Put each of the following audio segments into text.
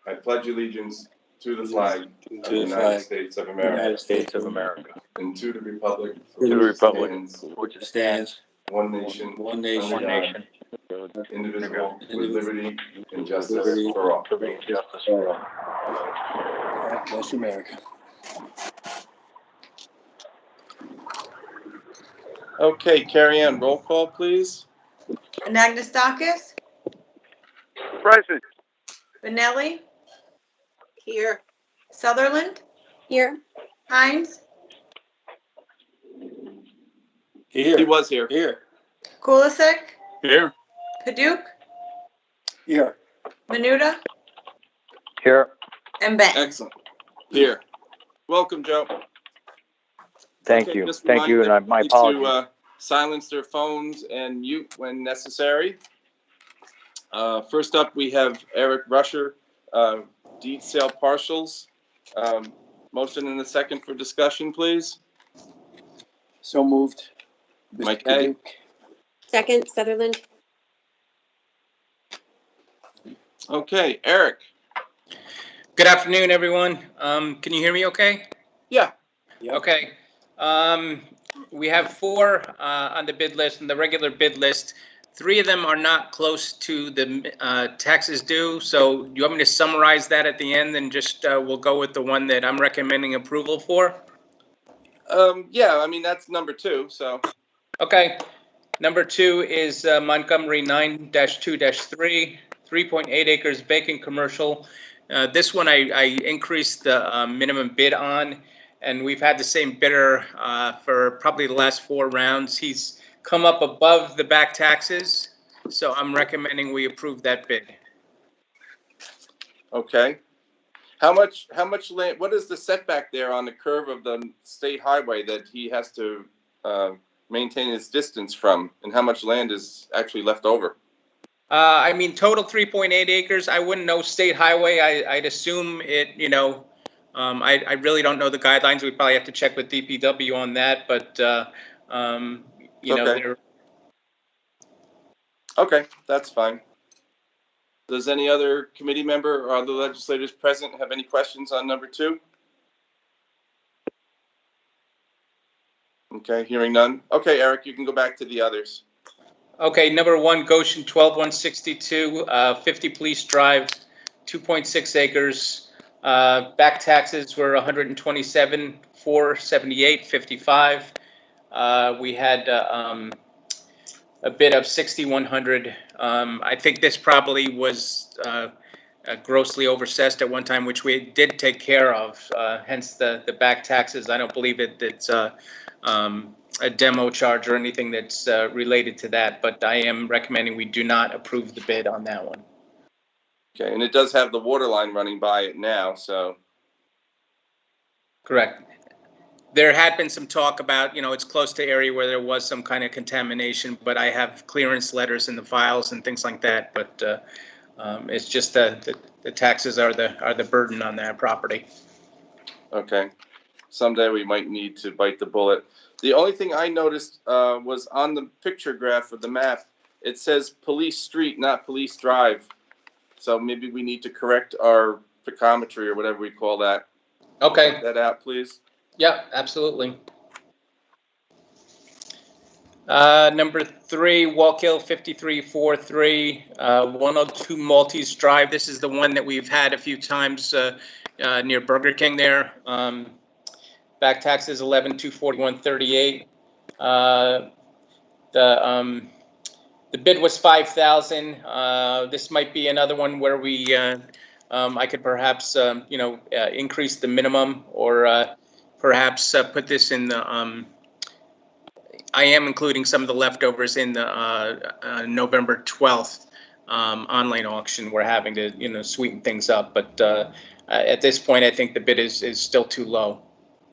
I pledge allegiance to the flag of the the United flag States of of the United America States of America, and to the republic for to the which it republic stands, for which it stands, one nation, one nation, under God, indivisible, with liberty and justice for all. God bless America. Okay, Carrie Ann, roll call, please. Anagnestakis, Present. Benelli, Here. Sutherland, Here. Hines, Here. He was here. Here. Kulisek, Here. Paduk, Here. Menuda, Here. and Ben. Excellent. Here. Welcome, Joe. Thank Okay, you. just Thank you, remind and my everybody apologies. to silence their phones and mute when necessary. First up, we have Eric Rusher, deed sale partials. Motion and a second for discussion, please. So moved. Mike Mr. A. Paduk. Second, Sutherland. Okay, Eric. Good afternoon, everyone. Can you hear me okay? Yeah. Yep. Okay. We have 4 on the bid list, and the regular bid list. 3 of them are not close to the taxes due. So you want me to summarize that at the end, and just we'll go with the one that I'm recommending approval for? Yeah, I mean, that's number 2, so. Okay. Number 2 is Montgomery 9-2-3, 3.8 acres vacant commercial. This one I increased the minimum bid on, and we've had the same bidder for probably the last 4 rounds. He's come up above the back taxes, so I'm recommending we approve that bid. Okay. How much land, what is the setback there on the curve of the state highway that he has to maintain his distance from, and how much land is actually left over? I mean, total 3.8 acres. I wouldn't know state highway. I'd assume it, I really don't know the guidelines. We probably have to check with DPW on that, but, Okay. Okay, that's fine. Does any other committee member or other legislators present have any questions on number 2? Okay, hearing none. Okay, Eric, you can go back to the others. Okay, number 1, Goshen 12162, 50 Police Drive, 2.6 acres. Back taxes were 127,478.55. We had a bid of 6,100. I think this probably was grossly oversessed at one time, which we did take care of. Hence the back taxes. I don't believe it's a demo charge or anything that's related to that, but I am recommending we do not approve the bid on that one. Okay, and it does have the water line running by it now, so. Correct. There had been some talk about, it's close to area where there was some kind of contamination, but I have clearance letters in the files and things like that. But it's just the taxes are the burden on that property. Okay. Someday we might need to bite the bullet. The only thing I noticed was on the picture graph of the map, it says Police Street, not Police Drive. So maybe we need to correct our picometry or whatever we call that. Okay. Check that out, please. Yeah, absolutely. Number 3, Wallkill 5343, 102 Maltese Drive. This is the one that we've had a few times near Burger King there. Back taxes 11,241.38. The bid was 5,000. This might be another one where we I could perhaps increase the minimum, or perhaps put this in the. I am including some of the leftovers in the November 12th online auction. We're having to sweeten things up, but at this point, I think the bid is still too low.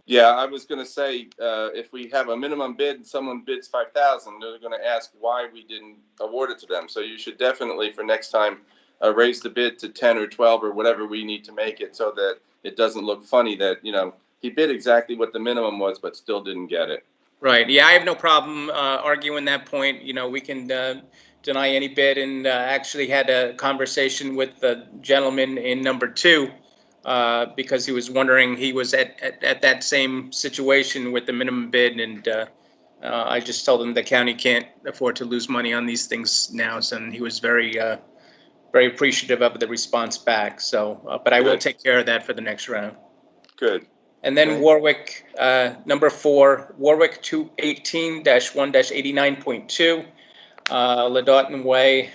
Yeah, I was going to say, if we have a minimum bid and someone bids 5,000, they're going to ask why we didn't award it to them. So you should definitely, for next time, raise the bid to 10 or 12 or whatever we need to make it, so that it doesn't look funny that, he bid exactly what the minimum was, but still didn't get it. Right. Yeah, I have no problem arguing that point. We can deny any bid, and actually had a conversation with the gentleman in number 2 because he was wondering, he was at that same situation with the minimum bid, and I just told him the county can't afford to lose money on these things now, and he was very appreciative of the response back. So, but I will Good. take care of that for the next round. Good. And then Okay. Warwick, number 4, Warwick 218-1-89.2, Ladaughton Way.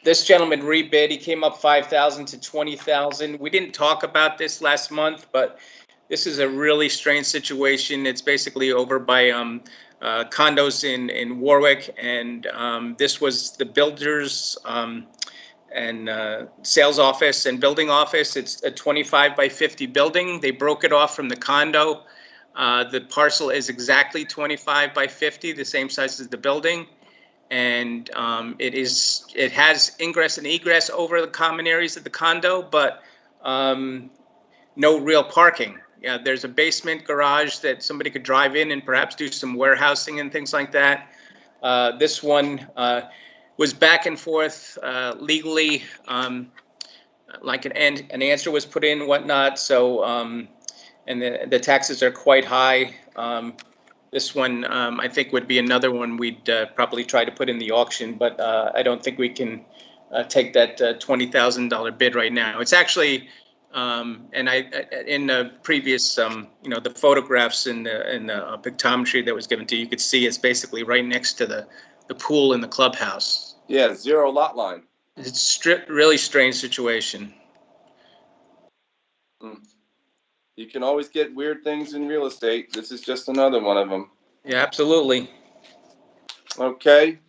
This gentleman rebid. He came up 5,000 to 20,000. We didn't talk about this last month, but this is a really strange situation. It's basically over by condos in Warwick, and this was the builder's and sales office and building office. It's a 25 by 50 building. They broke it off from the condo. The parcel is exactly 25 by 50, the same size as the building. And it has ingress and egress over the common areas of the condo, but no real parking. Yeah, there's a basement garage that somebody could drive in and perhaps do some warehousing and things like that. This one was back and forth legally, like an answer was put in, whatnot. So, and the taxes are quite high. This one, I think, would be another one we'd probably try to put in the auction, but I don't think we can take that $20,000 bid right now. It's actually, and in the previous, the photographs in the pictometry that was given to you, you could see it's basically right next to the pool in the clubhouse. Yeah, 0 lot line. It's really strange situation. You can always get weird things in real estate. This is just another one of them. Yeah, absolutely. Okay.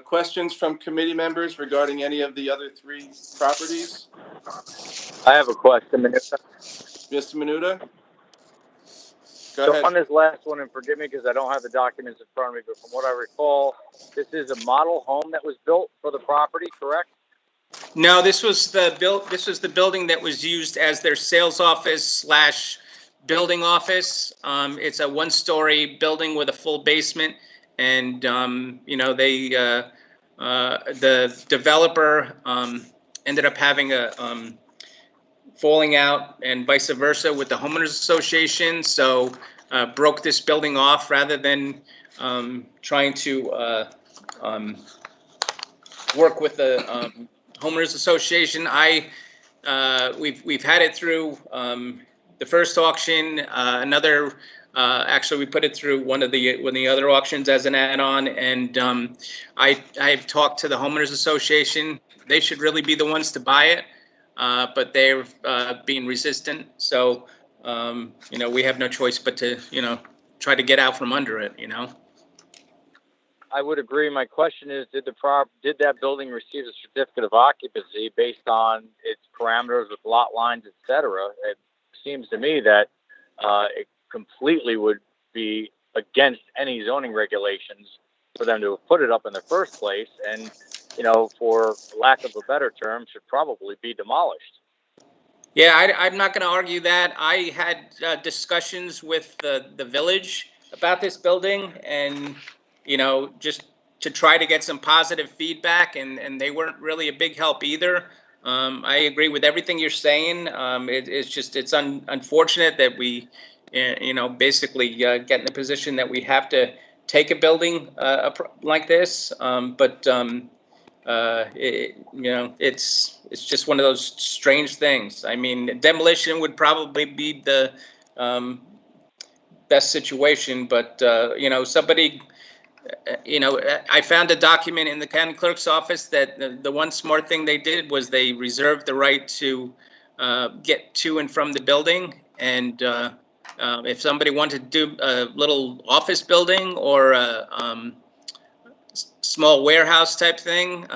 Questions from committee members regarding any of the other 3 properties? I have a question. Mr. Menuda? Go So ahead. on this last one, and forgive me because I don't have the documents in front of me, but from what I recall, this is a model home that was built for the property, correct? No, this was the building that was used as their sales office / building office. It's a 1-story building with a full basement, and the developer ended up having a falling out, and vice versa, with the homeowners association. So broke this building off rather than trying to work with the homeowners association. We've had it through the first auction, actually we put it through one of the other auctions as an add-on, and I've talked to the homeowners association. They should really be the ones to buy it, but they're being resistant. So we have no choice but to try to get out from under it. I would agree. My question is, did that building receive a certificate of occupancy based on its parameters with lot lines, et cetera? It seems to me that it completely would be against any zoning regulations for them to have put it up in the first place, and for lack of a better term, should probably be demolished. Yeah, I'm not going to argue that. I had discussions with the village about this building, and just to try to get some positive feedback, and they weren't really a big help either. I agree with everything you're saying. It's unfortunate that we, basically get in a position that we have to take a building like this. But it's just one of those strange things. I mean, demolition would probably be the best situation, but somebody. I found a document in the county clerk's office that the one smart thing they did was they reserved the right to get to and from the building. And if somebody wanted to do a little office building or a small warehouse type thing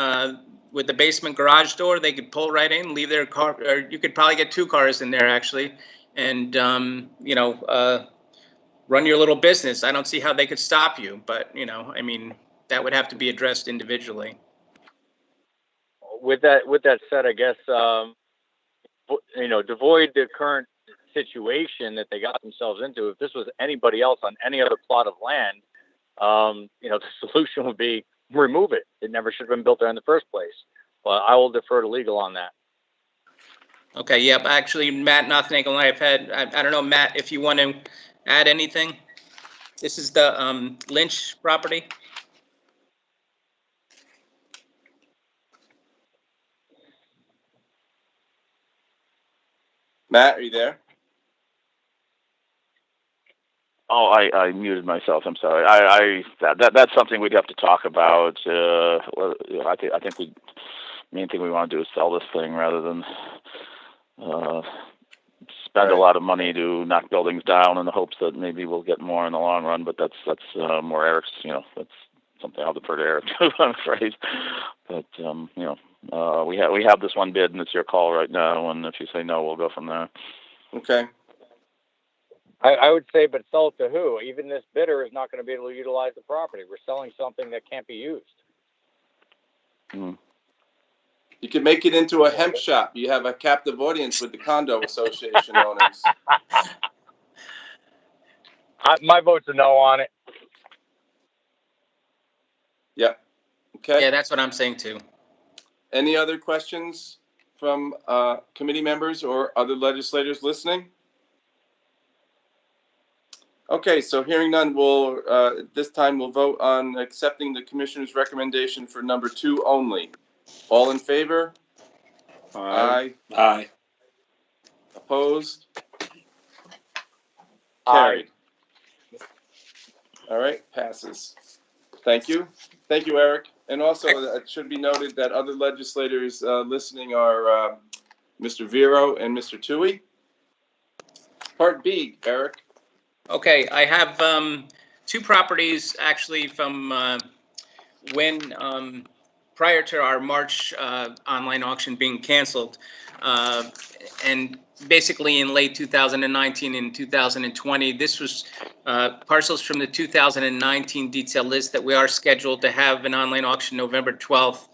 with the basement garage door, they could pull right in, leave their car, or you could probably get 2 cars in there actually, and run your little business. I don't see how they could stop you, but that would have to be addressed individually. With that said, I guess devoid the current situation that they got themselves into. If this was anybody else on any other plot of land, the solution would be remove it. It never should have been built there in the first place. But I will defer to legal on that. Okay, yep, actually, Matt Nothnagel and I have had, I don't know, Matt, if you want to add anything? This is the Lynch property. Matt, are you there? Oh, I muted myself. I'm sorry. That's something we'd have to talk about. Well, I think main thing we want to do is sell this thing rather than spend a lot of money to knock buildings down in the hopes that maybe we'll get more in the long run. But that's more Eric's. That's something I'll defer to Eric too, I'm afraid. But we have this one bid, and it's your call right now. And if you say no, we'll go from there. Okay. I would say, but sell it to who? Even this bidder is not going to be able to utilize the property. We're selling something that can't be used. Mm. You could make it into a hemp shop. You have a captive audience with the condo association owners. My vote's a no on it. Yep. Okay. Yeah, that's what I'm saying too. Any other questions from committee members or other legislators listening? Okay, so hearing none, this time we'll vote on accepting the commissioner's recommendation for number 2 only. All in favor? Aye. Aye. Opposed? Aye. Carried. All right, passes. Thank you. Thank you, Eric. And also, it should be noted that other legislators listening are Mr. Vero and Mr. Tui. Part B, Eric. Okay, I have 2 properties actually from when prior to our March online auction being canceled, and basically in late 2019 and 2020. This was parcels from the 2019 detail list that we are scheduled to have an online auction November 12th.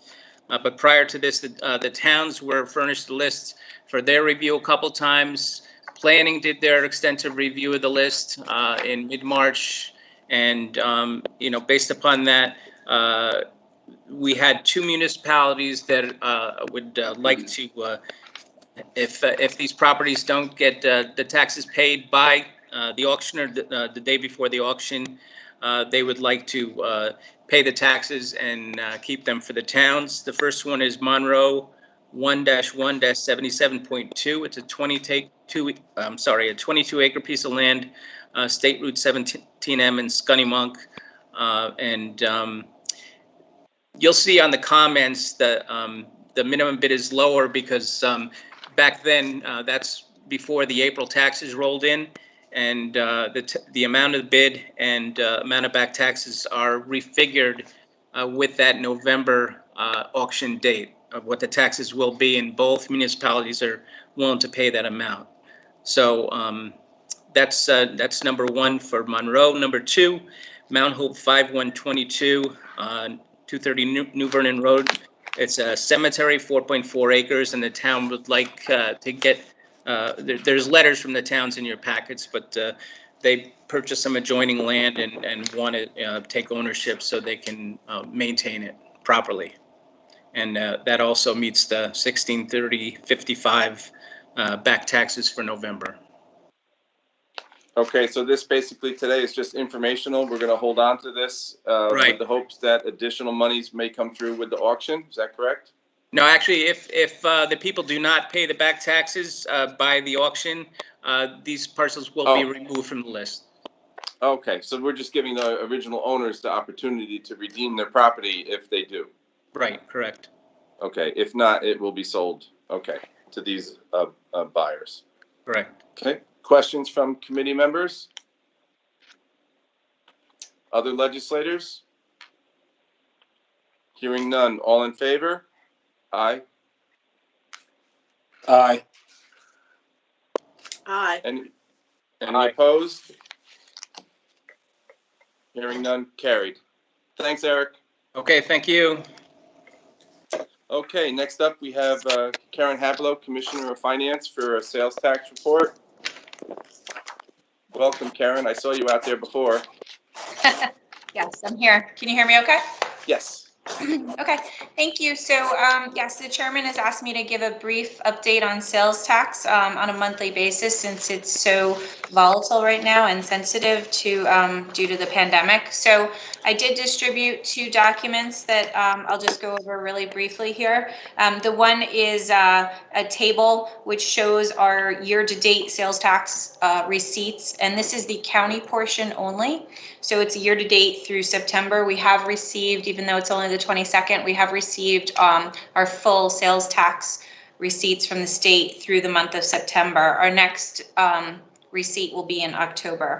But prior to this, the towns were furnished the lists for their review a couple times. Planning did their extensive review of the list in mid-March, and based upon that, we had 2 municipalities that would like to, if these properties don't get the taxes paid by the auctioneer the day before the auction, they would like to pay the taxes and keep them for the towns. The first one is Monroe 1-1-77.2. It's a 22-acre piece of land, State Route 17M in Scunnamunk, and you'll see on the comments that the minimum bid is lower because back then that's before the April taxes rolled in, and the amount of the bid and amount of back taxes are refigured with that November auction date of what the taxes will be, and both municipalities are willing to pay that amount. So that's number 1 for Monroe. Number 2, Mount Hope 5122, 230 New Vernon Road. It's a cemetery, 4.4 acres, and the town would like to get, there's letters from the towns in your packets, but they purchased some adjoining land and want to take ownership so they can maintain it properly. And that also meets the 1630.55 back taxes for November. Okay, so this basically today is just informational. We're going to hold on to this Right. with the hopes that additional monies may come through with the auction. Is that correct? No, actually, if the people do not pay the back taxes by the auction, these parcels will be removed from the list. Okay, so we're just giving the original owners the opportunity to redeem their property if they do. Right, correct. Okay, if not, it will be sold, okay, to these buyers. Correct. Okay, questions from committee members? Other legislators? Hearing none, all in favor? Aye. Aye. Aye. Any Aye. opposed? Hearing none, carried. Thanks, Eric. Okay, thank you. Okay, next up, we have Karen Hablow, Commissioner of Finance, for a sales tax report. Welcome, Karen. I saw you out there before. Yes, I'm here. Can you hear me okay? Yes. Okay, thank you. So, yes, the chairman has asked me to give a brief update on sales tax on a monthly basis since it's so volatile right now and sensitive to due to the pandemic. So I did distribute 2 documents that I'll just go over really briefly here. The one is a table which shows our year-to-date sales tax receipts, and this is the county portion only. So it's year-to-date through September. We have received, even though it's only the 22nd, we have received our full sales tax receipts from the state through the month of September. Our next receipt will be in October,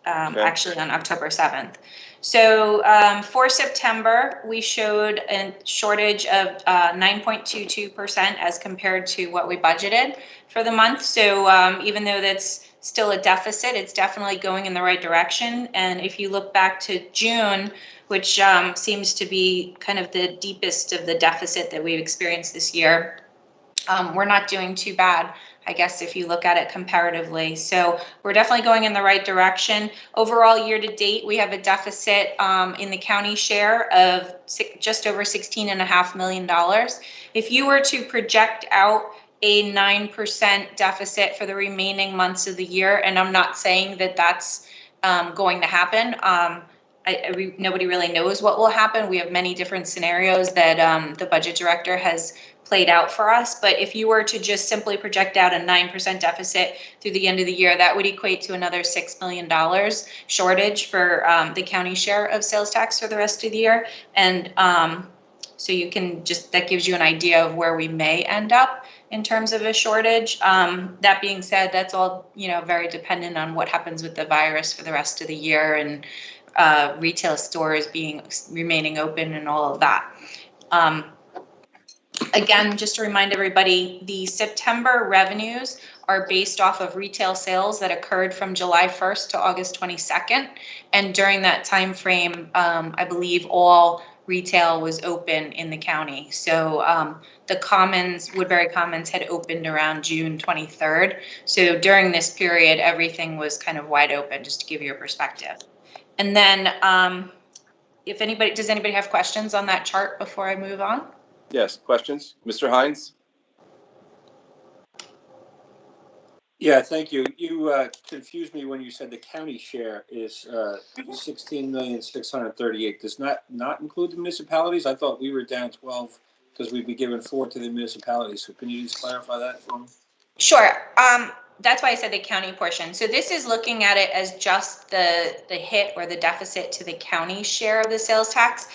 actually on October 7th. So for September, we showed a shortage of 9.22% as compared to what we budgeted for the month. So even though that's still a deficit, it's definitely going in the right direction. And if you look back to June, which seems to be kind of the deepest of the deficit that we've experienced this year, we're not doing too bad, I guess, if you look at it comparatively. So we're definitely going in the right direction. Overall, year to date, we have a deficit in the county share of just over $16.5 million. If you were to project out a 9% deficit for the remaining months of the year, and I'm not saying that that's going to happen. Nobody really knows what will happen. We have many different scenarios that the budget director has played out for us. But if you were to just simply project out a 9% deficit through the end of the year, that would equate to another $6 million shortage for the county share of sales tax for the rest of the year. And so you can just, that gives you an idea of where we may end up in terms of a shortage. That being said, that's all, very dependent on what happens with the virus for the rest of the year and retail stores remaining open and all of that. Again, just to remind everybody, the September revenues are based off of retail sales that occurred from July 1st to August 22nd. And during that time frame, I believe all retail was open in the county. So the Woodbury Commons had opened around June 23rd. So during this period, everything was kind of wide open, just to give you a perspective. And then does anybody have questions on that chart before I move on? Yes, questions? Mr. Hines? Yeah, thank you. You confused me when you said the county share is 16,638,000. Does not include the municipalities? I thought we were down 12 because we'd be giving 4 to the municipalities. So can you just clarify that for me? Sure. That's why I said the county portion. So this is looking at it as just the hit or the deficit to the county share of the sales tax.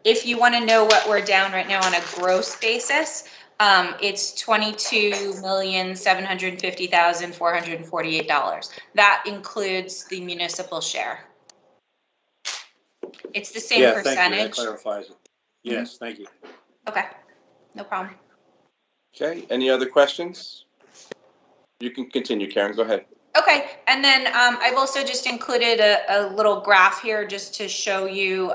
If you want to know what we're down right now on a gross basis, it's $22,750,448. That includes the municipal share. It's the same percentage. Thank you. That clarifies it. Yes, thank you. Okay, no problem. Okay, any other questions? You can continue, Karen, go ahead. Okay, and then I've also just included a little graph here just to show you,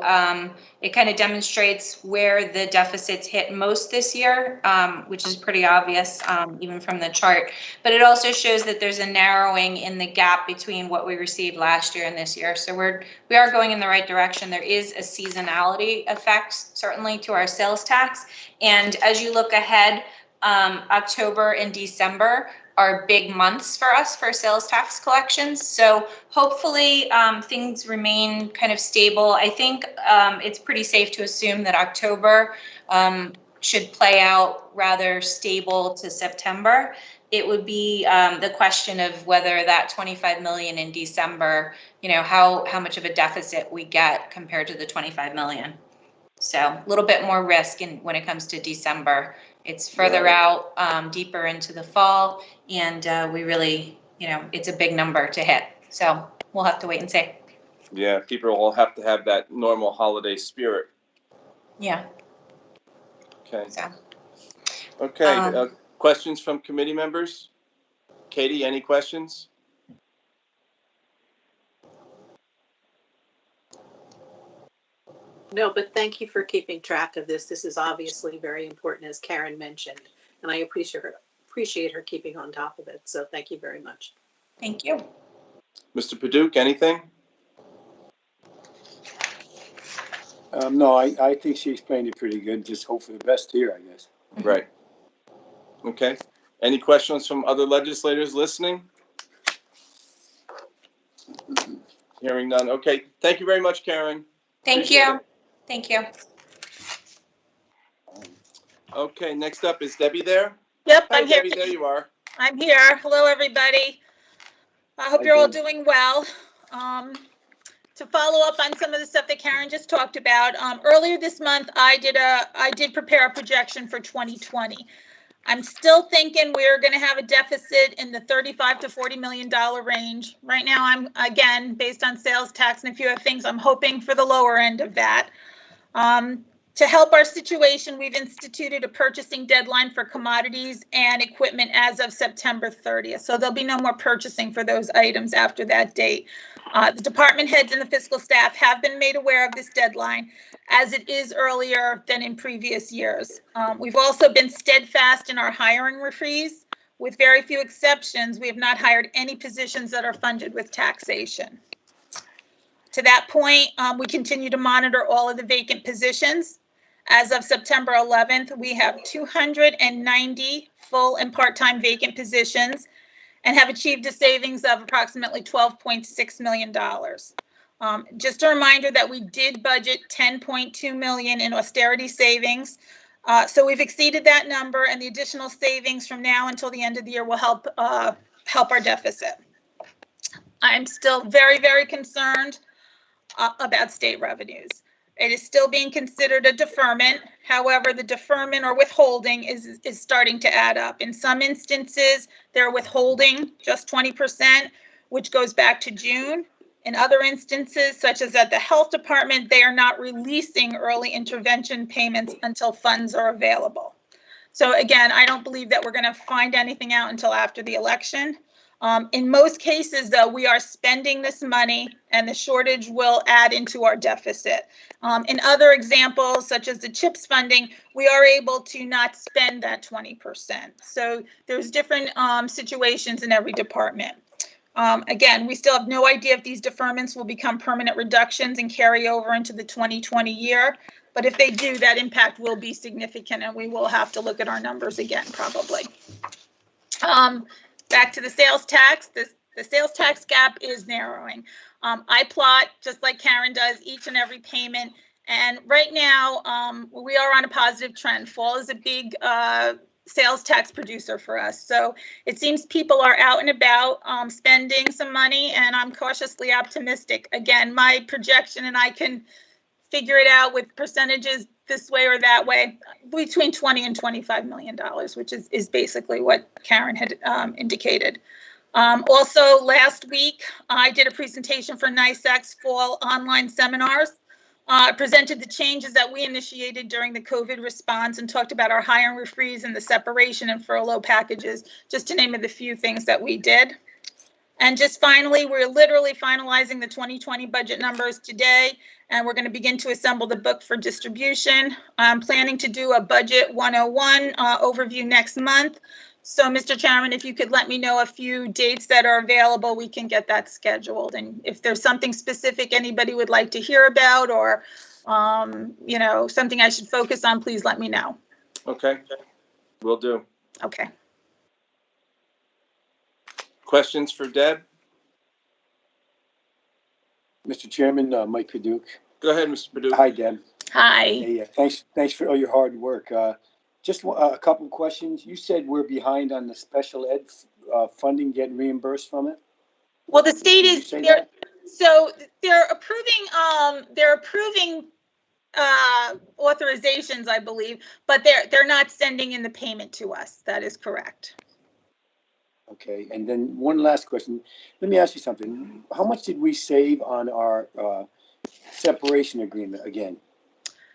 it kind of demonstrates where the deficits hit most this year, which is pretty obvious even from the chart. But it also shows that there's a narrowing in the gap between what we received last year and this year. So we are going in the right direction. There is a seasonality effect, certainly, to our sales tax. And as you look ahead, October and December are big months for us for sales tax collections. So hopefully things remain kind of stable. I think it's pretty safe to assume that October should play out rather stable to September. It would be the question of whether that 25 million in December, how much of a deficit we get compared to the 25 million. So a little bit more risk when it comes to December. It's further out, deeper into the fall, and we really, it's a big number to hit. So we'll have to wait and see. Yeah, people will have to have that normal holiday spirit. Yeah. Okay. So. Okay, questions from committee members? Katie, any questions? No, but thank you for keeping track of this. This is obviously very important, as Karen mentioned, and I appreciate her keeping on top of it. So thank you very much. Thank you. Mr. Paduch, anything? No, I think she explained it pretty good. Just hope for the best here, I guess. Right. Okay. Any questions from other legislators listening? Hearing none. Okay. Thank you very much, Karen. Thank Appreciate you. it. Thank you. Okay, next up is Debbie there? Yep, Hi, I'm here. Debbie, there you are. I'm here. Hello, everybody. I hope Hi, you're all Debbie. doing well. To follow up on some of the stuff that Karen just talked about, earlier this month, I did prepare a projection for 2020. I'm still thinking we're going to have a deficit in the $35 to $40 million range. Right now, I'm, again, based on sales tax and a few other things, I'm hoping for the lower end of that. To help our situation, we've instituted a purchasing deadline for commodities and equipment as of September 30th. So there'll be no more purchasing for those items after that date. The department heads and the fiscal staff have been made aware of this deadline, as it is earlier than in previous years. We've also been steadfast in our hiring freeze. With very few exceptions, we have not hired any positions that are funded with taxation. To that point, we continue to monitor all of the vacant positions. As of September 11th, we have 290 full and part-time vacant positions and have achieved a savings of approximately $12.6 million. Just a reminder that we did budget $10.2 million in austerity savings. So we've exceeded that number, and the additional savings from now until the end of the year will help our deficit. I'm still very, very concerned about state revenues. It is still being considered a deferment. However, the deferment or withholding is starting to add up. In some instances, they're withholding just 20%, which goes back to June. In other instances, such as at the health department, they are not releasing early intervention payments until funds are available. So again, I don't believe that we're going to find anything out until after the election. In most cases, though, we are spending this money and the shortage will add into our deficit. In other examples, such as the CHIPS funding, we are able to not spend that 20%. So there's different situations in every department. Again, we still have no idea if these deferments will become permanent reductions and carry over into the 2020 year. But if they do, that impact will be significant and we will have to look at our numbers again, probably. Back to the sales tax. The sales tax gap is narrowing. I plot, just like Karen does, each and every payment. And right now, we are on a positive trend. Fall is a big sales tax producer for us. So it seems people are out and about spending some money, and I'm cautiously optimistic. Again, my projection, and I can figure it out with percentages this way or that way, between $20 and $25 million, which is basically what Karen had indicated. Also, last week, I did a presentation for NISAC's fall online seminars. I presented the changes that we initiated during the COVID response and talked about our hiring freeze and the separation and furlough packages, just to name the few things that we did. And just finally, we're literally finalizing the 2020 budget numbers today, and we're going to begin to assemble the book for distribution. I'm planning to do a budget 101 overview next month. So, Mr. Chairman, if you could let me know a few dates that are available, we can get that scheduled. And if there's something specific anybody would like to hear about, or, you know, something I should focus on, please let me know. Okay, will do. Okay. Questions for Deb? Mr. Chairman, Mike Paduch. Go ahead, Mr. Padu. Hi, Deb. Hi. Hey, thanks for all your hard work. Just a couple of questions. You said we're behind on the special ed funding getting reimbursed from it. Well, the state Did you is say there, that? so they're approving authorizations, I believe, but they're not sending in the payment to us. That is correct. Okay, and then one last question. Let me ask you something. How much did we save on our separation agreement again?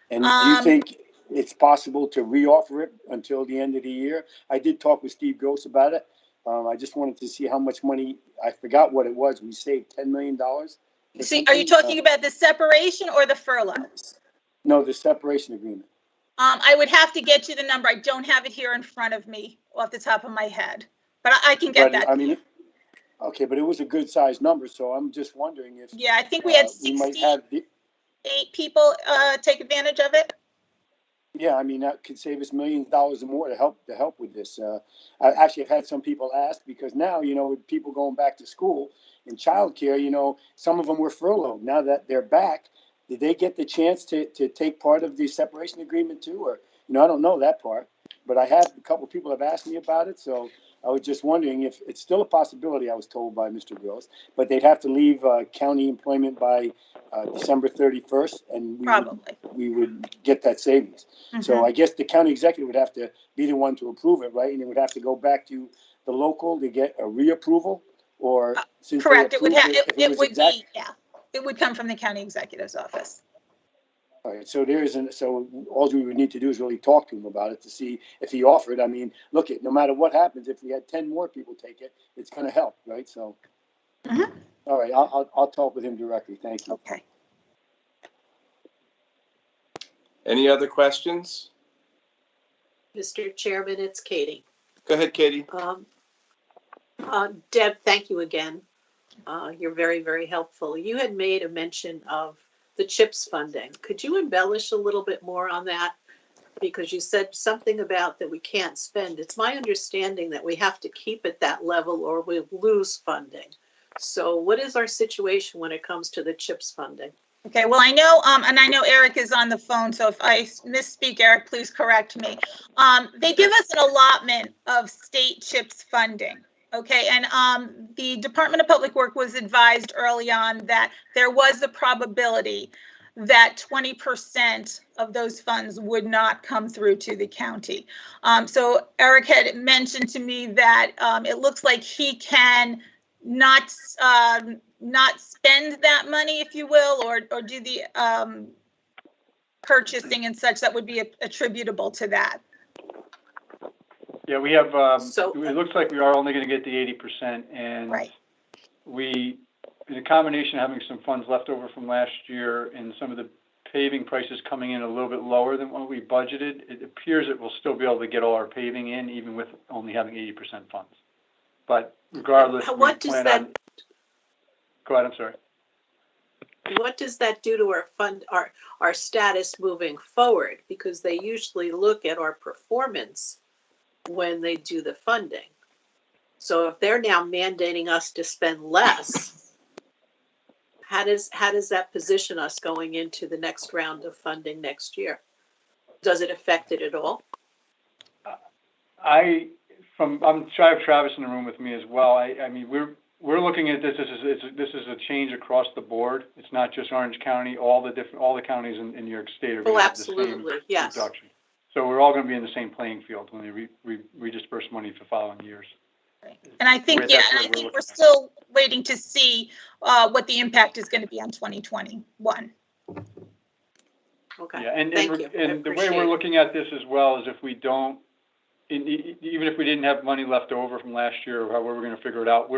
And do you think it's possible to reoffer it until the end of the year? I did talk with Steve Gross about it. I just wanted to see how much money, I forgot what it was. We saved $10 million. See, are you talking about the separation or the furloughs? No, the separation agreement. I would have to get you the number. I don't have it here in front of me off the top of my head, but I can get that. I mean, okay, but it was a good sized number, so I'm just wondering if. Yeah, I think we had we might have people take advantage of it? Yeah, I mean, that could save us millions of dollars or more to help with this. I actually have had some people ask, because now, with people going back to school and childcare, some of them were furloughed. Now that they're back, did they get the chance to take part of the separation agreement too? Or, I don't know that part, but I have a couple of people have asked me about it. So I was just wondering if it's still a possibility, I was told by Mr. Gross, but they'd have to leave county employment by December 31st, and we would get that savings. So I guess the county executive would have to be the one to approve it, right? And it would have to go back to the local to get a reapproval, or since Correct. they It would approved it would exact. be, yeah. It would come from the county executive's office. All right, so so all we would need to do is really talk to him about it to see if he offered. I mean, look, no matter what happens, if we had 10 more people take it, it's going to help, right? So, all right, I'll talk with him directly. Thank you. Okay. Any other questions? Mr. Chairman, it's Katie. Go ahead, Katie. Deb, thank you again. You're very, very helpful. You had made a mention of the CHIPS funding. Could you embellish a little bit more on that? Because you said something about that we can't spend. It's my understanding that we have to keep at that level or we'll lose funding. So what is our situation when it comes to the CHIPS funding? Okay, well, I know, and I know Eric is on the phone, so if I misspeak, Eric, please correct me. They give us an allotment of state CHIPS funding, okay? And the Department of Public Works was advised early on that there was a probability that 20% of those funds would not come through to the county. So Eric had mentioned to me that it looks like he can not spend that money, if you will, or do the purchasing and such that would be attributable to that. Yeah, we have, it looks like we are only going to get the 80%, and we, in a combination of having some funds left over from last year and some of the paving prices coming in a little bit lower than what we budgeted, it appears that we'll still be able to get all our paving in, even with only having 80% funds. But regardless, what does that? Go ahead, I'm sorry. What does that do to our status moving forward? Because they usually look at our performance when they do the funding. So if they're now mandating us to spend less, how does that position us going into the next round of funding next year? Does it affect it at all? I'm sure I have Travis in the room with me as well. I mean, we're looking at this this is a change across the board. It's not just Orange County. All the counties in New York State are going to have the same reduction. So we're all going to be in the same playing field when we redisperse money for following years. Right. And I think, we're still waiting to see what the impact is going to be on 2021. Okay. Yeah, and the way we're it. looking at this as well is if we don't, even if we didn't have money left over from last year, or however we're going to figure it out,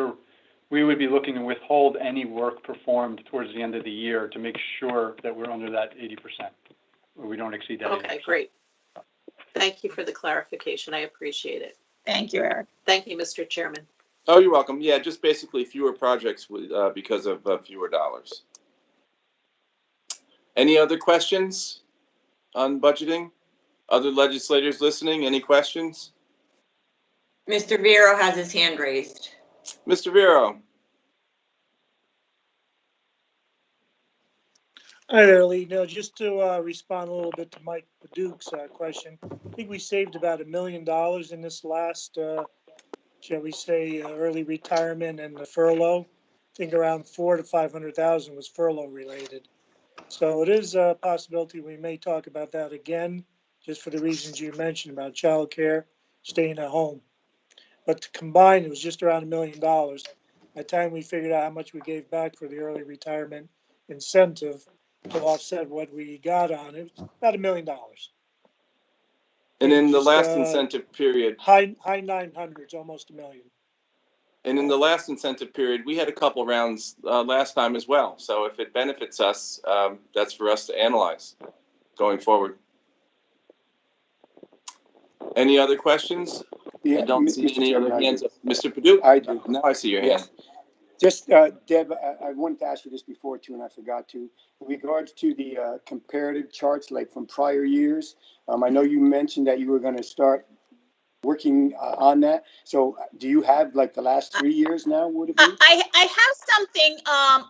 we would be looking to withhold any work performed towards the end of the year to make sure that we're under that 80%, or we don't exceed that. Okay, 80%. Great. Thank you for the clarification. I appreciate it. Thank you, Eric. Thank you, Mr. Chairman. Oh, you're welcome. Yeah, just basically fewer projects because of fewer dollars. Any other questions on budgeting? Other legislators listening, any questions? Mr. Vero has his hand raised. Mr. Vero. Hi there, Lee. No, just to respond a little bit to Mike Paduke's question. I think we saved about $1 million in this last, shall we say, early retirement and the furlough. I think around $400,000 to $500,000 was furlough related. So it is a possibility we may talk about that again, just for the reasons you mentioned about childcare, staying at home. But to combine, it was just around $1 million. By the time we figured out how much we gave back for the early retirement incentive to offset what we got on it, was about $1 million. And in the last incentive period, high 900s, almost $1 million. And in the last incentive period, we had a couple rounds last time as well. So if it benefits us, that's for us to analyze going forward. Any other questions? Yeah, I don't see any other hands up. Mr. Padu? I do. Now I see your hand. Just, Deb, I wanted to ask you this before too, and I forgot to. In regards to the comparative charts, like from prior years, I know you mentioned that you were going to start working on that. So do you have like the last 3 years now, would it be? I have something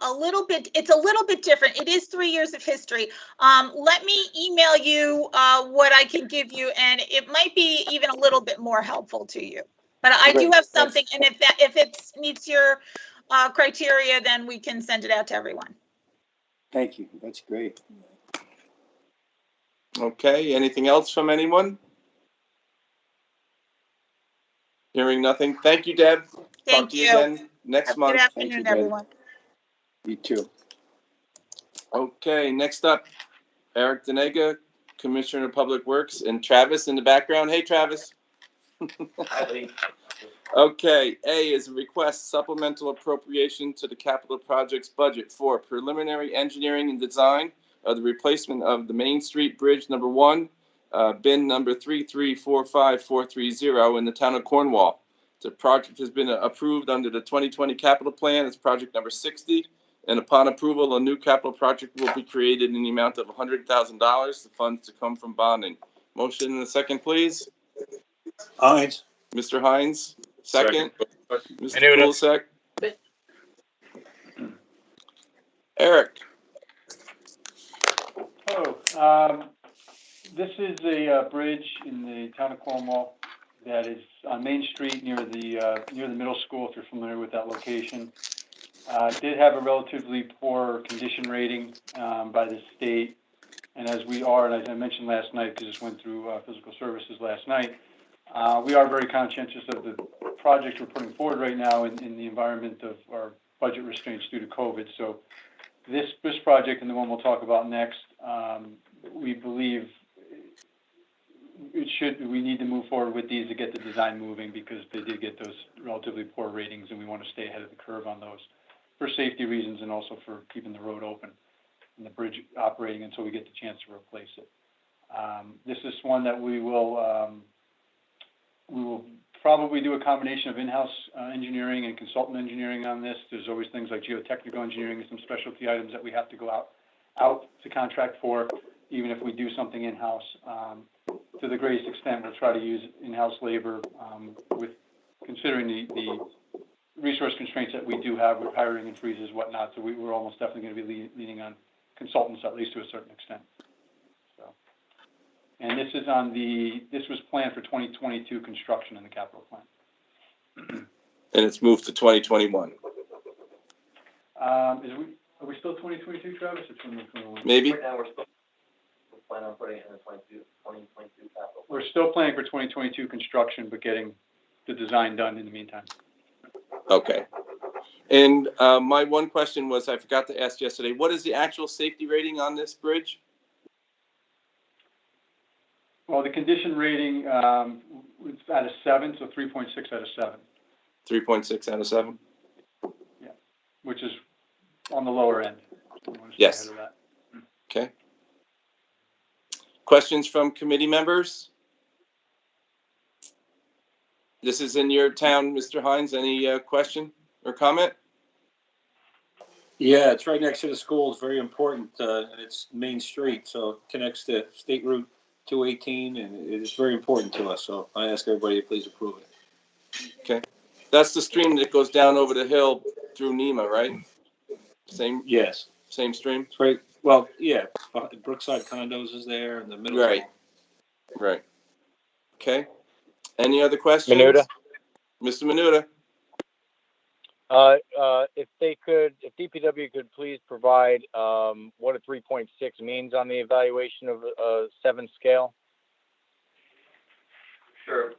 a little bit, it's a little bit different. It is 3 years of history. Let me email you what I can give you, and it might be even a little bit more helpful to you. But I do have something, and if it meets your criteria, then we can send it out to everyone. Thank you. That's great. Okay, anything else from anyone? Hearing nothing. Thank you, Deb. Talk to you again next month. Good afternoon, everyone. You too. Okay, next up, Eric Denega, Commissioner of Public Works, and Travis in the background. Hey, Travis. Hi, Lee. Okay, A is a request supplemental appropriation to the capital projects budget for preliminary engineering and design of the replacement of the Main Street Bridge number 1, bin number 3345430 in the town of Cornwall. The project has been approved under the 2020 capital plan. It's project number 60. And upon approval, a new capital project will be created in the amount of $100,000. The funds to come from bonding. Motion in a second, please. Hines. Mr. Hines, second. Mr. Menuda. Kulisek. Eric. This is a bridge in the town of Cornwall that is on Main Street near the middle school, if you're familiar with that location. It did have a relatively poor condition rating by the state, and as I mentioned last night, because this went through physical services last night, we are very conscientious of the project we're putting forward right now in the environment of our budget restraints due to COVID. So this project and the one we'll talk about next, we believe we need to move forward with these to get the design moving, because they did get those relatively poor ratings, and we want to stay ahead of the curve on those for safety reasons and also for keeping the road open and the bridge operating until we get the chance to replace it. This is one that we will probably do a combination of in-house engineering and consultant engineering on this. There's always things like geotechnical engineering and some specialty items that we have to go out to contract for, even if we do something in-house. To the greatest extent, we'll try to use in-house labor with considering the resource constraints that we do have with hiring and freezes, whatnot. So we're almost definitely going to be leaning on consultants, at least to a certain extent. So, and this was planned for 2022 construction in the capital plan. And it's moved to 2021. Are we still 2022, Travis? Or 2021? Maybe. Right now, we're planning on putting it in the 2022 capital. We're still planning for 2022 construction, but getting the design done in the meantime. Okay. And my one question was, I forgot to ask yesterday, what is the actual safety rating on this bridge? Well, the condition rating it's out of 7, so 3.6 out of 7. 3.6 out of 7? Yeah, which is on the lower end. Yes. Okay. Questions from committee members? This is in your town, Mr. Hines. Any question or comment? Yeah, it's right next to the school. It's very important. And it's Main Street, so it connects to State Route 218, and it's very important to us. So I ask everybody to please approve it. Okay. That's the stream that goes down over the hill through NEMA, right? Same. Yes. Same stream? It's right. Well, yeah. Brookside Condos is there in the middle. Right. Right. Okay. Any other questions? Menuda. Mr. Menuda. If DPW could please provide what a 3.6 means on the evaluation of a 7 scale. Sure.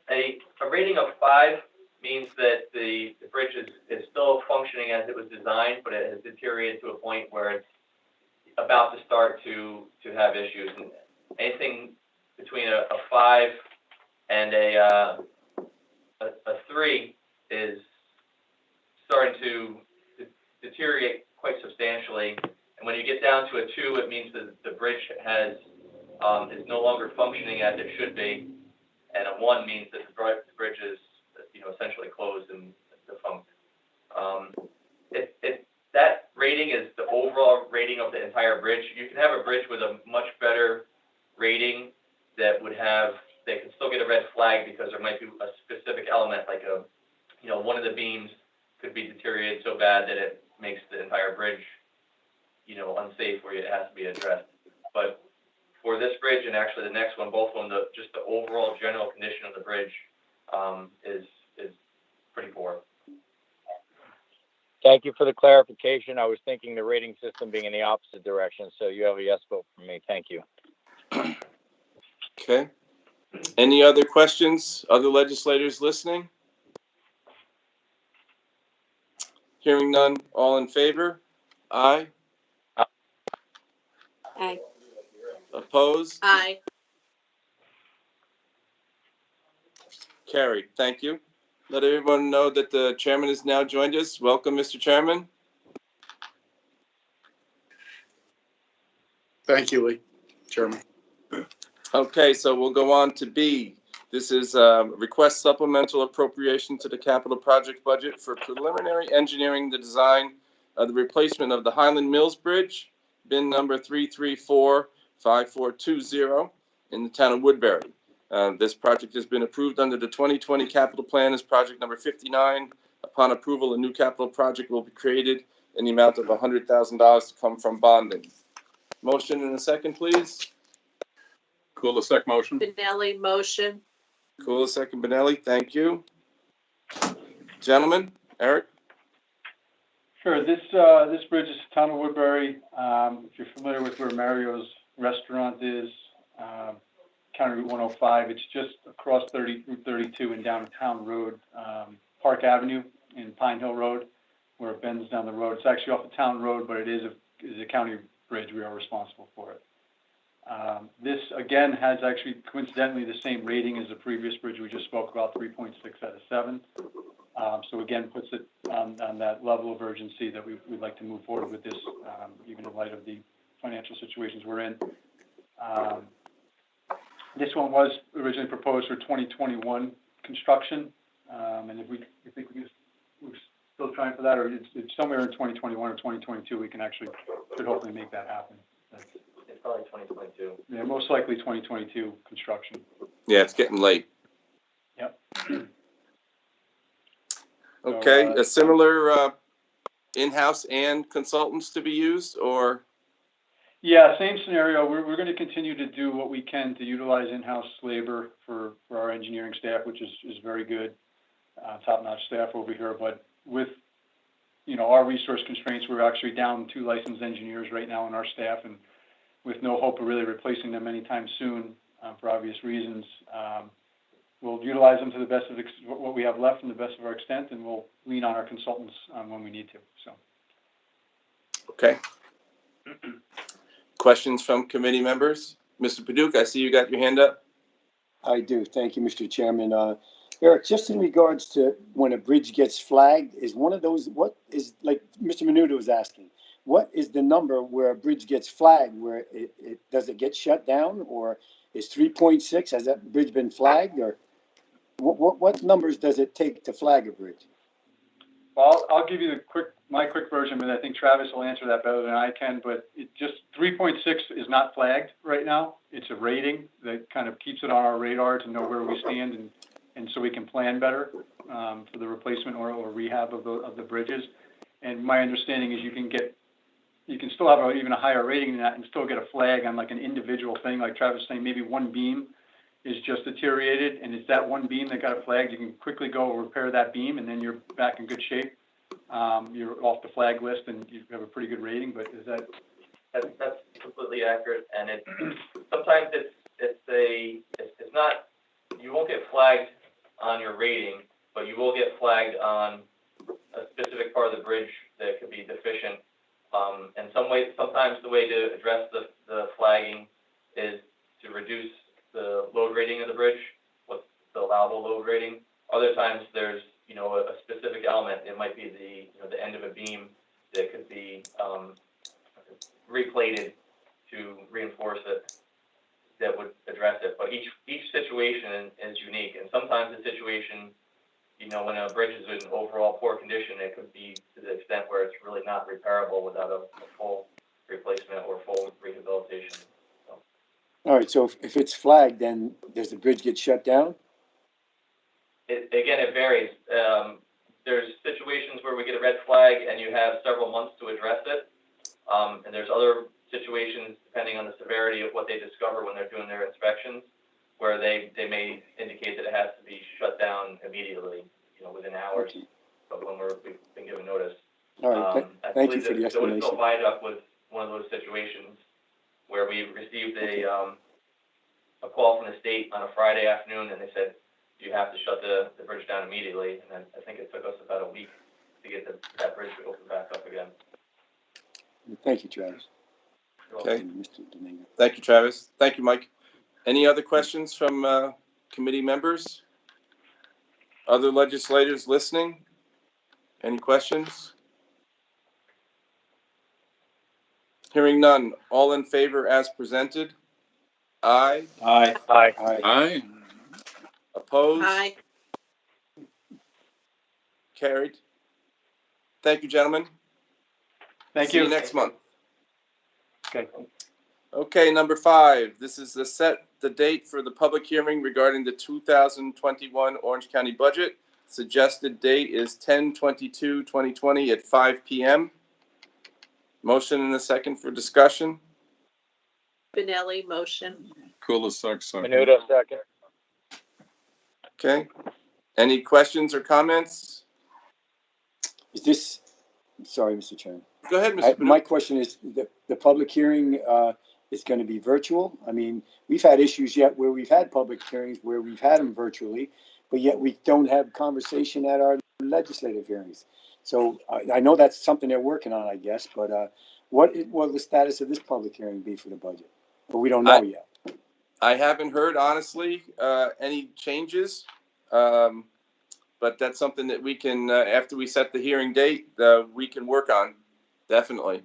A rating of 5 means that the bridge is still functioning as it was designed, but it has deteriorated to a point where it's about to start to have issues. And anything between a 5 and a 3 is starting to deteriorate quite substantially. And when you get down to a 2, it means that the bridge is no longer functioning as it should be. And a 1 means that the bridge is, essentially closed and defunct. rating of the entire bridge. You can have a bridge with a much better rating that can still get a red flag because there might be a specific element, like one of the beams could be deteriorated so bad that it makes the entire bridge, unsafe, where it has to be addressed. But for this bridge and actually the next one, both of them, just the overall general condition of the bridge is pretty poor. Thank you for the clarification. I was thinking the rating system being in the opposite direction, so you have a yes vote from me. Thank you. Okay. Any other questions? Other legislators listening? Hearing none, all in favor? Aye. Aye. Opposed? Aye. Carried. Thank you. Let everyone know that the chairman has now joined us. Welcome, Mr. Chairman. Thank you, Lee. Chairman. Okay, so we'll go on to B. This is request supplemental appropriation to the capital project budget for preliminary engineering the design of the replacement of the Highland Mills Bridge, bin number 3345420 in the town of Woodbury. This project has been approved under the 2020 capital plan as project number 59. Upon approval, a new capital project will be created in the amount of $100,000 to come from bonding. Motion and a second, please. Kulisek motion. Benelli motion. Kulisek and Benelli, thank you. Gentlemen, Eric? Sure. This bridge is town of Woodbury. If you're familiar with where Mario's restaurant is, County Route 105, it's just across Route 32 and down Town Road, Park Avenue and Pine Hill Road, where it bends down the road. It's actually off the town road, but it is a county bridge. We are responsible for it. This, again, has actually coincidentally the same rating as the previous bridge we just spoke about, 3.6 out of 7. So again, puts it on that level of urgency that we'd like to move forward with this, even in light of the financial situations we're in. This one was originally proposed for 2021 construction, and if we think we're still trying for that, or it's somewhere in 2021 or 2022, we can should hopefully make that happen. It's probably 2022. Yeah, most likely 2022 construction. Yeah, it's getting late. Yep. Okay, a similar in-house and consultants to be used, or? Yeah, same scenario. We're going to continue to do what we can to utilize in-house labor for our engineering staff, which is very good, top-notch staff over here. But with our resource constraints, we're actually down 2 licensed engineers right now on our staff, and with no hope of really replacing them anytime soon, for obvious reasons. We'll utilize them to the best of what we have left and the best of our extent, and we'll lean on our consultants when we need to. So. Okay. Questions from committee members? Mr. Paduk, I see you got your hand up. I do. Thank you, Mr. Chairman. Eric, just in regards to when a bridge gets flagged, is one of those, what is, like Mr. Menudo was asking, what is the number where a bridge gets flagged, where it does it get shut down, or is 3.6, has that bridge been flagged, or what numbers does it take to flag a bridge? Well, I'll give you my quick version, but I think Travis will answer that better than I can. But it just 3.6 is not flagged right now. It's a rating that kind of keeps it on our radar to know where we stand, and so we can plan better for the replacement or rehab of the bridges. And my understanding is you can still have even a higher rating than that and still get a flag on like an individual thing, like Travis was saying, maybe one beam is just deteriorated, and it's that one beam that got flagged. You can quickly go repair that beam, and then you're back in good shape. You're off the flag list, and you have a pretty good rating. But is that? That's completely accurate, and sometimes it's not. You won't get flagged on your rating, but you will get flagged on a specific part of the bridge that could be deficient. And sometimes the way to address the flagging is to reduce the load rating of the bridge, what's the allowable load rating. Other times there's, a specific element. It might be the end of a beam that could be replated to reinforce it, that would address it. But each situation is unique, and sometimes the situation, when a bridge is in overall poor condition, it could be to the extent where it's really not repairable without a full replacement. All right, so if it's flagged, then does the bridge get shut down? Again, it varies. There's situations where we get a red flag and you have several months to address it. And there's other situations, depending on the severity of what they discover when they're doing their inspections, where they may indicate that it has to be shut down immediately, within hours of when we've been given notice. All right, thank you for the The explanation. Louisville Viaduct was one of those situations where we received a call from the state on a Friday afternoon, and they said, you have to shut the bridge down immediately. And then I think it took us about a week to get that bridge to open back up again. Thank you, Travis. Okay. Thank you, Travis. Thank you, Mike. Any other questions from committee members? Other legislators listening? Any questions? Hearing none. All in favor as presented? Aye. Aye. Aye. Aye. Opposed? Aye. Carried. Thank you, gentlemen. Thank See you. you next month. Okay. Okay, number 5. This is set the date for the public hearing regarding the 2021 Orange County budget. Suggested date is 10/22/2020 at 5 p.m. Motion and a second for discussion. Benelli, motion. Kulisek, second. Menudo, second. Okay. Any questions or comments? Is this, sorry, Mr. Chairman. Go ahead, Mr. My question is, the public hearing is going to be virtual? I mean, we've had issues yet where we've had public hearings where we've had them virtually, but yet we don't have conversation at our legislative hearings. So I know that's something they're working on, I guess, but what will the status of this public hearing be for the budget? But we don't know yet. I haven't heard, honestly, any changes. But that's something that we can, after we set the hearing date, we can work on. Definitely.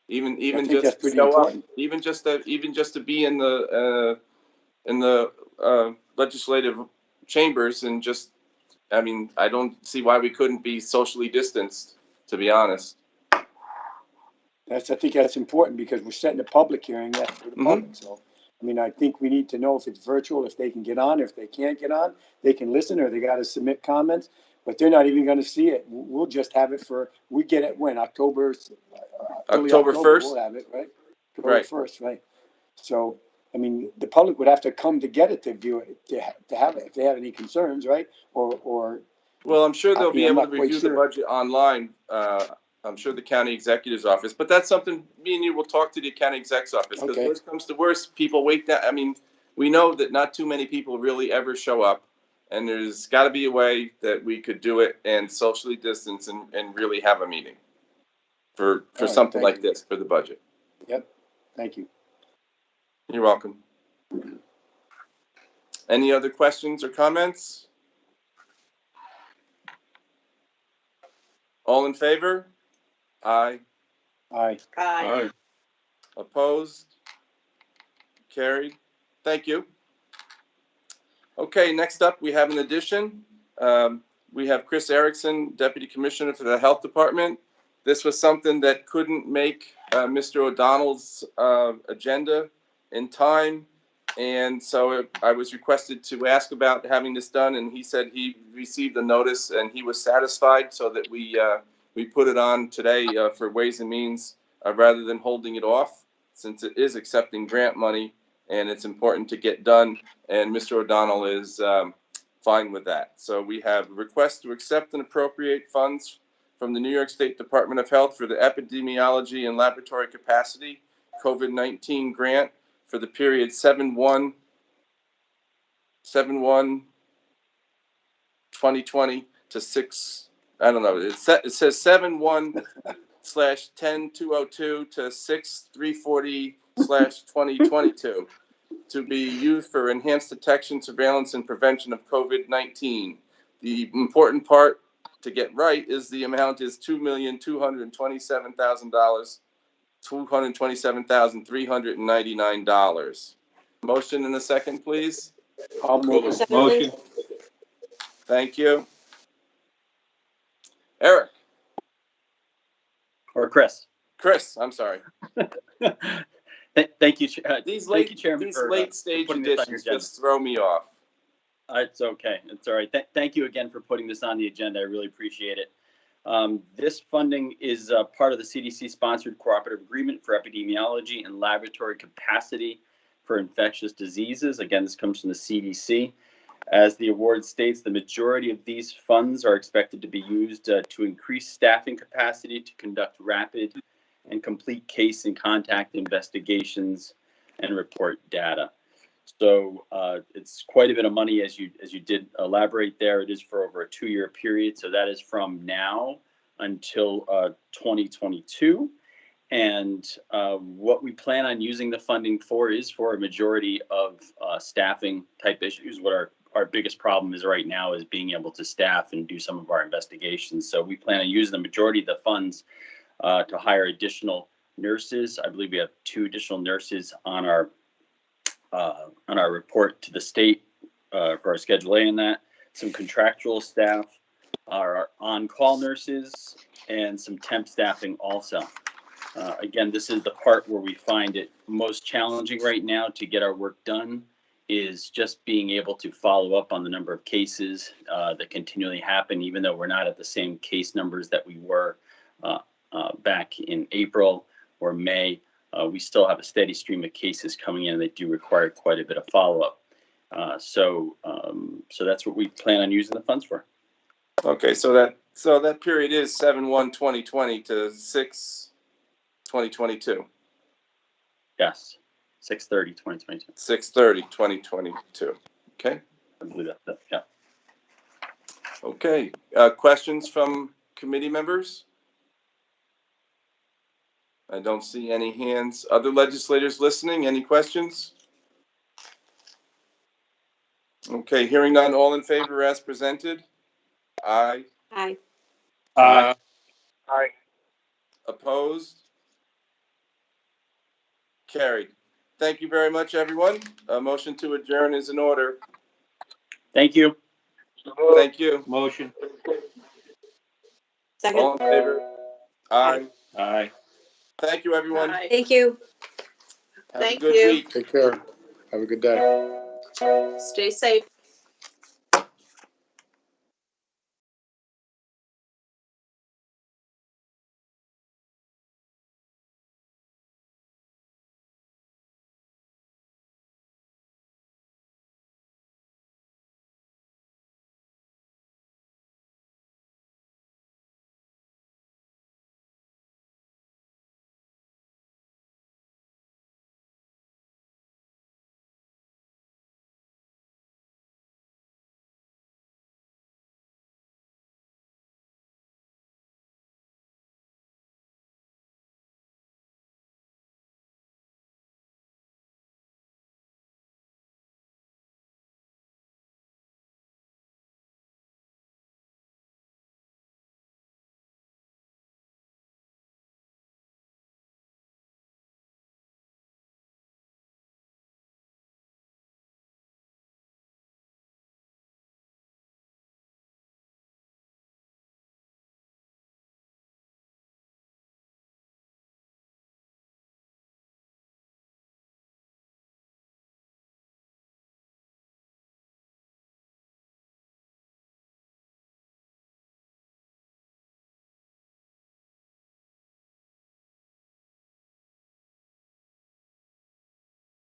Even just to show up, even just to be in the legislative chambers and just, I mean, I don't see why we couldn't be socially distanced, to be honest. I think that's important because we're setting a public hearing that's for the public. So, I mean, I think we need to know if it's virtual, if they can get on, if they can't get on, they can listen, or they got to submit comments, but they're not even going to see it. We'll just have it we get it when? October 1st? We'll have it, right? Right. October 1st, right. So, I mean, the public would have to come to get it, to view it, to have it, if they have any concerns, right? Or well, I'm sure they'll be able to review the sure. budget online. I'm sure the county executive's office, but that's something me and you will talk to the county exec's office, because worst comes to worst, people wait down. I mean, we know that not too many people really ever show up, and there's got to be a way that we could do it and socially distance and really have a meeting for something like this for the budget. Yep. Thank you. You're welcome. Any other questions or comments? All in favor? Aye. Aye. Aye. Opposed? Carried. Thank you. Okay, next up, we have an addition. We have Chris Erickson, Deputy Commissioner for the Health Department. This was something that couldn't make Mr. O'Donnell's agenda in time. And so I was requested to ask about having this done, and he said he received a notice and he was satisfied, so that we put it on today for Ways and Means rather than holding it off, since it is accepting grant money and it's important to get done. And Mr. O'Donnell is fine with that. So we have a request to accept and appropriate funds from the New York State Department of Health for the Epidemiology and Laboratory Capacity COVID-19 grant for the period 7/1/2020 to 6. I don't know. It says 7/1/10/202 to 6/340/2022 to be used for enhanced detection, surveillance, and prevention of COVID-19. The important part to get right is the amount is $2,227,000. $227,399. Motion in a second, please. I'll move it. Motion. Thank you. Eric. Or Chris. Chris, I'm sorry. Thank you, These thank you, late, Chairman, these for late stage putting this on your additions agenda. just throw me off. It's okay. It's all right. Thank you again for putting this on the agenda. I really appreciate it. This funding is part of the CDC-sponsored cooperative agreement for epidemiology and laboratory capacity for infectious diseases. Again, this comes from the CDC. As the award states, the majority of these funds are expected to be used to increase staffing capacity to conduct rapid and complete case and contact investigations and report data. So it's quite a bit of money, as you did elaborate there. It is for over a 2-year period, so that is from now until 2022. And what we plan on using the funding for is for a majority of staffing type issues. What our biggest problem is right now is being able to staff and do some of our investigations. So we plan on using the majority of the funds to hire additional nurses. I believe we have 2 additional nurses on our report to the state for our Schedule A in that, some contractual staff, our on-call nurses, and some temp staffing also. Again, this is the part where we find it most challenging right now to get our work done, is just being able to follow up on the number of cases that continually happen, even though we're not at the same case numbers that we were back in April or May. We still have a steady stream of cases coming in, and they do require quite a bit of follow-up. So that's what we plan on using the funds for. Okay, so that period is 7/1/2020 to 6/2022. Yes, 6/30/2022. 6/30/2022. Okay. I believe that. Yeah. Okay. Questions from committee members? I don't see any hands. Other legislators listening, any questions? Okay, hearing none, all in favor as presented? Aye. Aye. Aye. Aye. Opposed? Carried. Thank you very much, everyone. A motion to adjourn is in order. Thank you. Thank you. Motion. Second. All in favor? Aye. Aye. Thank you, everyone. Aye. Thank you. Have a Thank good you. week. Take care. Have a good day. Stay safe.